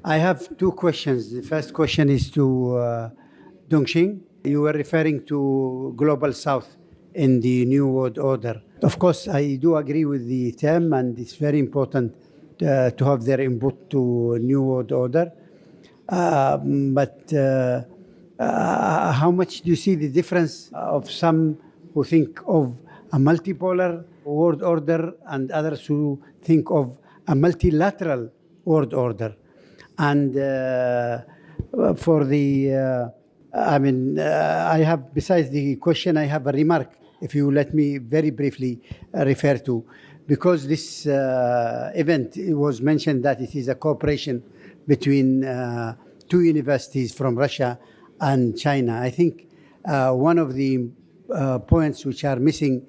I have two questions. The first question is to Dongxing. You were referring to Global South in the New World Order. Of course, I do agree with the term, and it's very important to have their input to New World Order. But how much do you see the difference of some who think of a multipolar world order and others who think of a multilateral world order? And for the, I have, besides the question, I have a remark, if you let me very briefly refer to, because this event, it was mentioned that it is a cooperation between two universities from Russia and China. I think one of the points which are missing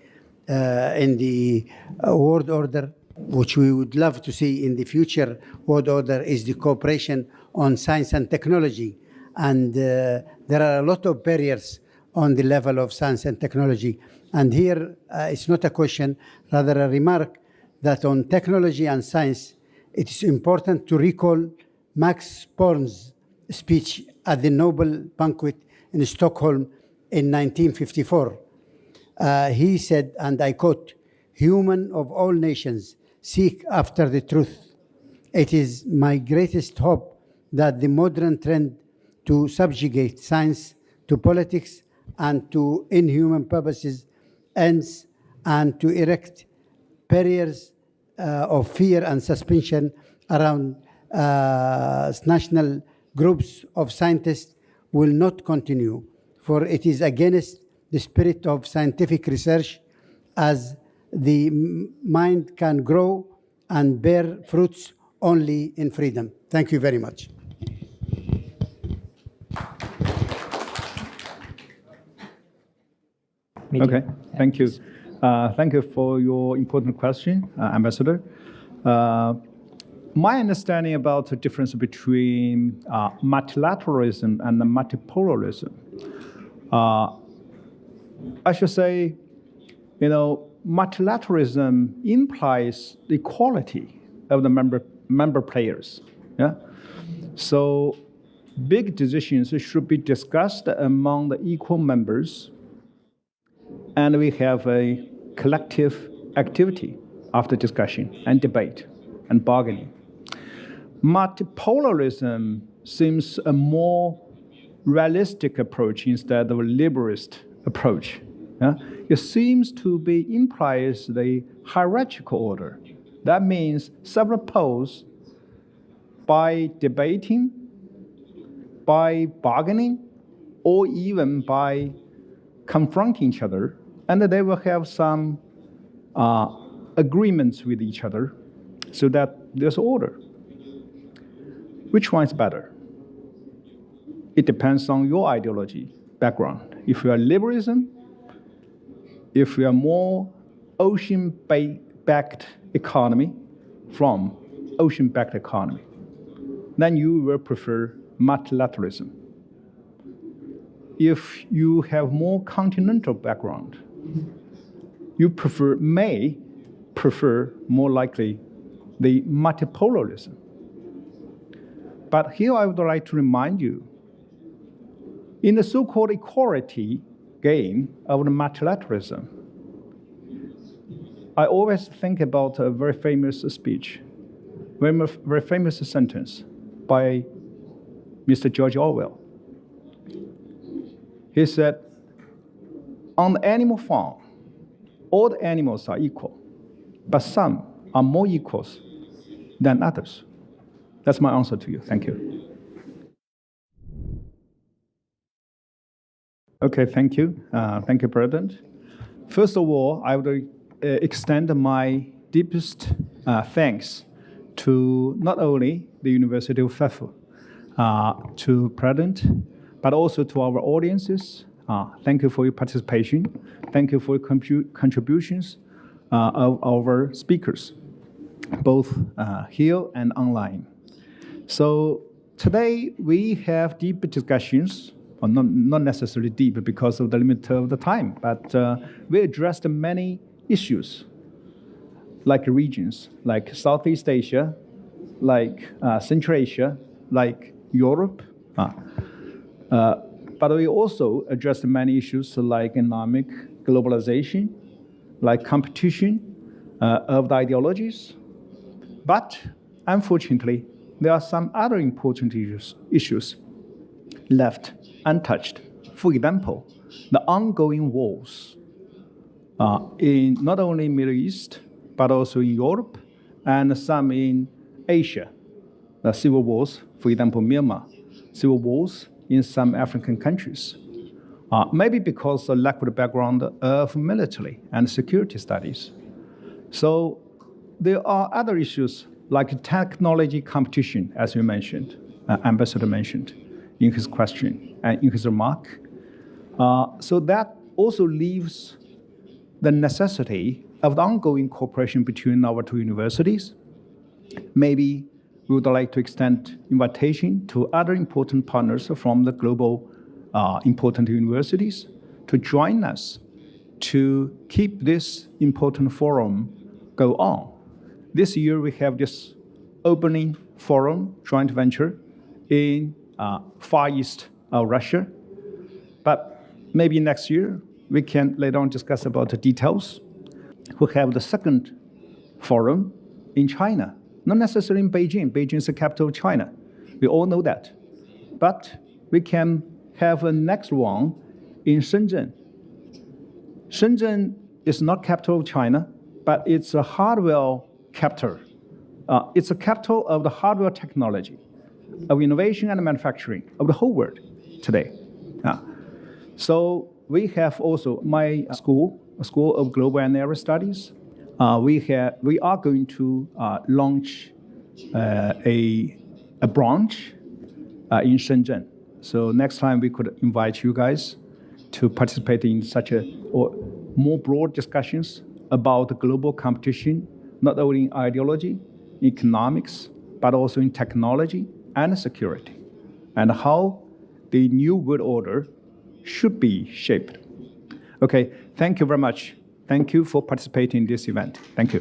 in the world order, which we would love to see in the future world order, is the cooperation on science and technology. And there are a lot of barriers on the level of science and technology. And here, it's not a question, rather a remark, that on technology and science, it is important to recall Max Born's speech at the Nobel banquet in Stockholm in 1954. He said, and I quote, "Human of all nations seek after the truth. It is my greatest hope that the modern trend to subjugate science to politics and to inhuman purposes ends, and to erect barriers of fear and suspicion around national groups of scientists will not continue, for it is against the spirit of scientific research, as the mind can grow and bear fruits only in freedom." Thank you very much. Okay, thank you. Thank you for your important question, Ambassador. My understanding about the difference between multilateralism and multipolarism, I should say, multilateralism implies the equality of the member players. Yeah? So big decisions should be discussed among the equal members, and we have a collective activity after discussion and debate and bargaining. Multipolarism seems a more realistic approach instead of a liberalist approach. Yeah? It seems to be implies the hierarchical order. That means several poles, by debating, by bargaining, or even by confronting each other, and they will have some agreements with each other so that there's order. Which one is better? It depends on your ideology background. If you are liberalism, if you are more ocean-backed economy from ocean-backed economy, then you will prefer multilateralism. If you have more continental background, you may prefer more likely the multipolarism. But here I would like to remind you, in the so-called equality game of the multilateralism, I always think about a very famous speech, very famous sentence by Mr. George Orwell. He said, "On the animal farm, all the animals are equal, but some are more equals than others." That's my answer to you. Thank you. Okay, thank you. Thank you, President. First of all, I would extend my deepest thanks to not only the University of Pfeffer, to President, but also to our audiences. Thank you for your participation. Thank you for your contributions of our speakers, both here and online. So today we have deep discussions, or not necessarily deep because of the limit of the time, but we addressed many issues, like regions, like Southeast Asia, like Central Asia, like Europe. But we also addressed many issues like economic globalization, like competition of the ideologies. But unfortunately, there are some other important issues left untouched. For example, the ongoing wars in not only Middle East, but also in Europe and some in Asia. The civil wars, for example, Myanmar, civil wars in some African countries. Maybe because of lack of the background of military and security studies. So there are other issues like technology competition, as you mentioned, Ambassador mentioned in his question and in his remark. So that also leaves the necessity of the ongoing cooperation between our two universities. Maybe we would like to extend invitation to other important partners from the global important universities to join us to keep this important forum go on. This year we have this opening forum joint venture in Far East of Russia. But maybe next year we can later on discuss about the details. We have the second forum in China, not necessarily in Beijing. Beijing is the capital of China. We all know that. But we can have a next one in Shenzhen. Shenzhen is not capital of China, but it's a hardware capital. It's a capital of the hardware technology, of innovation and manufacturing of the whole world today. So we have also my school, a School of Global and Area Studies. We are going to launch a branch in Shenzhen. So next time we could invite you guys to participate in such or more broad discussions about global competition, not only in ideology, economics, but also in technology and security, and how the new world order should be shaped. Okay, thank you very much. Thank you for participating in this event. Thank you.